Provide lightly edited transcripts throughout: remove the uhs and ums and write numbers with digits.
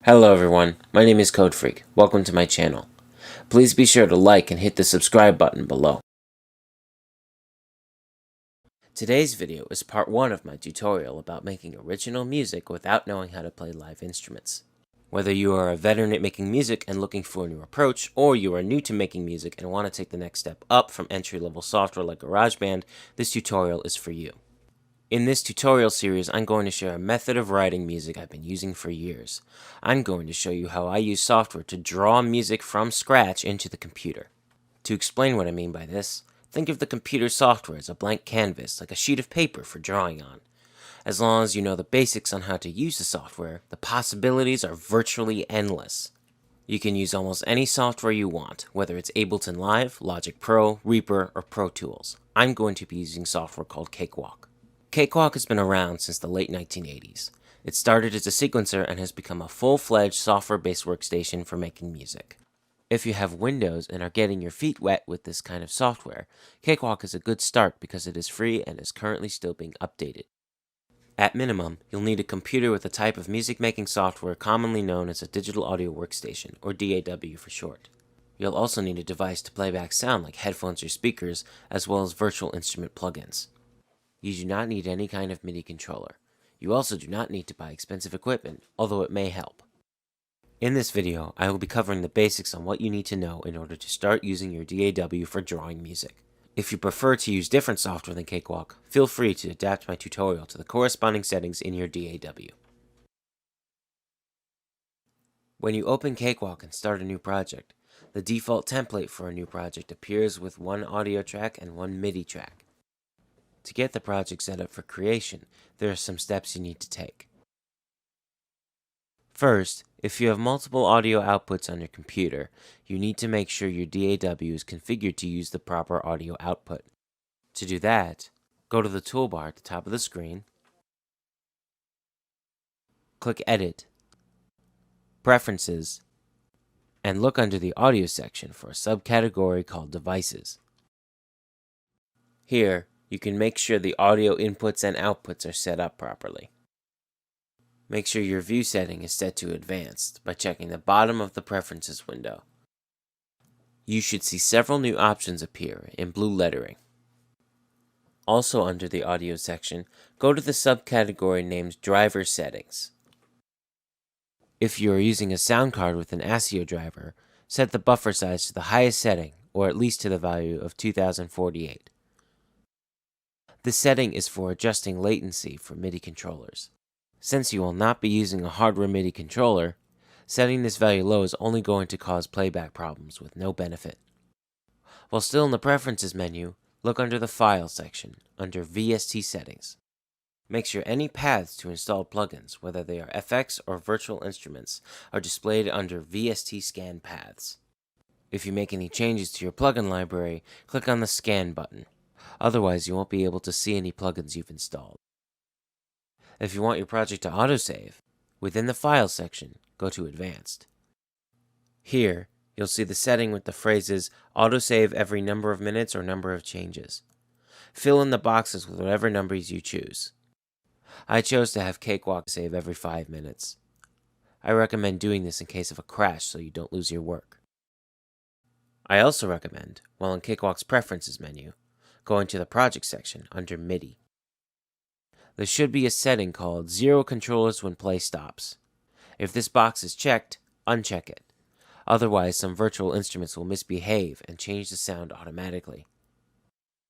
Hello everyone, my name is Code Freak. Welcome to my channel. Please be sure to like and hit the subscribe button below. Today's video is part 1 of my tutorial about making original music without knowing how to play live instruments. Whether you are a veteran at making music and looking for a new approach, or you are new to making music and want to take the next step up from entry-level software like GarageBand, this tutorial is for you. In this tutorial series, I'm going to share a method of writing music I've been using for years. I'm going to show you how I use software to draw music from scratch into the computer. To explain what I mean by this, think of the computer software as a blank canvas, like a sheet of paper for drawing on. As long as you know the basics on how to use the software, the possibilities are virtually endless. You can use almost any software you want, whether it's Ableton Live, Logic Pro, Reaper, or Pro Tools. I'm going to be using software called Cakewalk. Cakewalk has been around since the late 1980s. It started as a sequencer and has become a full-fledged software-based workstation for making music. If you have Windows and are getting your feet wet with this kind of software, Cakewalk is a good start because it is free and is currently still being updated. At minimum, you'll need a computer with a type of music-making software commonly known as a digital audio workstation, or DAW for short. You'll also need a device to play back sound like headphones or speakers, as well as virtual instrument plugins. You do not need any kind of MIDI controller. You also do not need to buy expensive equipment, although it may help. In this video, I will be covering the basics on what you need to know in order to start using your DAW for drawing music. If you prefer to use different software than Cakewalk, feel free to adapt my tutorial to the corresponding settings in your DAW. When you open Cakewalk and start a new project, the default template for a new project appears with one audio track and one MIDI track. To get the project set up for creation, there are some steps you need to take. First, if you have multiple audio outputs on your computer, you need to make sure your DAW is configured to use the proper audio output. To do that, go to the toolbar at the top of the screen, click Edit, Preferences, and look under the Audio section for a subcategory called Devices. Here, you can make sure the audio inputs and outputs are set up properly. Make sure your view setting is set to Advanced by checking the bottom of the Preferences window. You should see several new options appear in blue lettering. Also under the Audio section, go to the subcategory named Driver Settings. If you are using a sound card with an ASIO driver, set the buffer size to the highest setting, or at least to the value of 2048. This setting is for adjusting latency for MIDI controllers. Since you will not be using a hardware MIDI controller, setting this value low is only going to cause playback problems with no benefit. While still in the Preferences menu, look under the File section, under VST Settings. Make sure any paths to installed plugins, whether they are FX or virtual instruments, are displayed under VST Scan Paths. If you make any changes to your plugin library, click on the Scan button. Otherwise, you won't be able to see any plugins you've installed. If you want your project to autosave, within the File section, go to Advanced. Here, you'll see the setting with the phrases autosave every number of minutes or number of changes. Fill in the boxes with whatever numbers you choose. I chose to have Cakewalk save every 5 minutes. I recommend doing this in case of a crash so you don't lose your work. I also recommend, while in Cakewalk's Preferences menu, going to the Project section under MIDI. There should be a setting called Zero Controllers When Play Stops. If this box is checked, uncheck it. Otherwise, some virtual instruments will misbehave and change the sound automatically.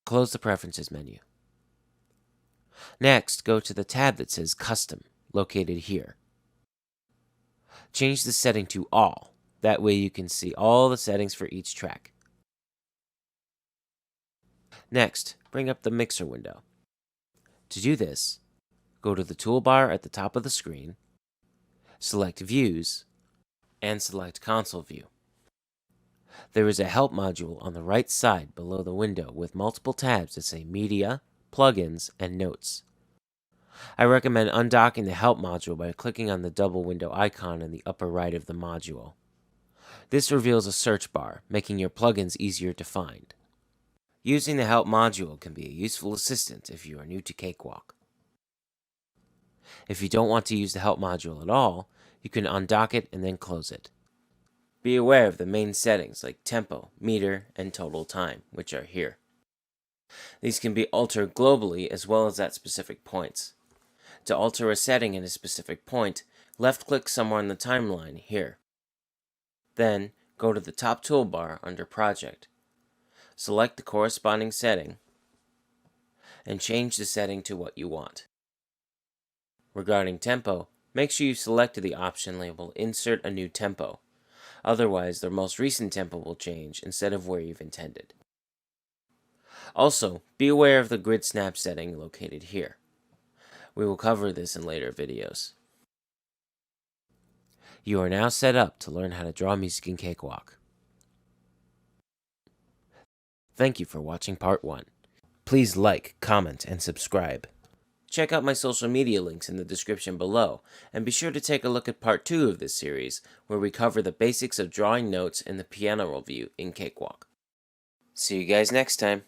Close the Preferences menu. Next, go to the tab that says Custom, located here. Change the setting to All. That way you can see all the settings for each track. Next, bring up the Mixer window. To do this, go to the toolbar at the top of the screen, select Views, and select Console View. There is a Help module on the right side below the window with multiple tabs that say Media, Plugins, and Notes. I recommend undocking the Help module by clicking on the double window icon in the upper right of the module. This reveals a search bar, making your plugins easier to find. Using the Help module can be a useful assistant if you are new to Cakewalk. If you don't want to use the Help module at all, You can undock it and then close it. Be aware of the main settings like tempo, meter, and total time, which are here. These can be altered globally as well as at specific points. To alter a setting at a specific point, left-click somewhere on the timeline here. Then, go to the top toolbar under Project. Select the corresponding setting and change the setting to what you want. Regarding tempo, make sure you select the option labeled Insert a New Tempo. Otherwise, the most recent tempo will change instead of where you've intended. Also, be aware of the grid snap setting located here. We will cover this in later videos. You are now set up to learn how to draw music in Cakewalk. Thank you for watching part 1. Please like, comment, and subscribe. Check out my social media links in the description below, and be sure to take a look at part 2 of this series, where we cover the basics of drawing notes in the piano roll view in Cakewalk. See you guys next time.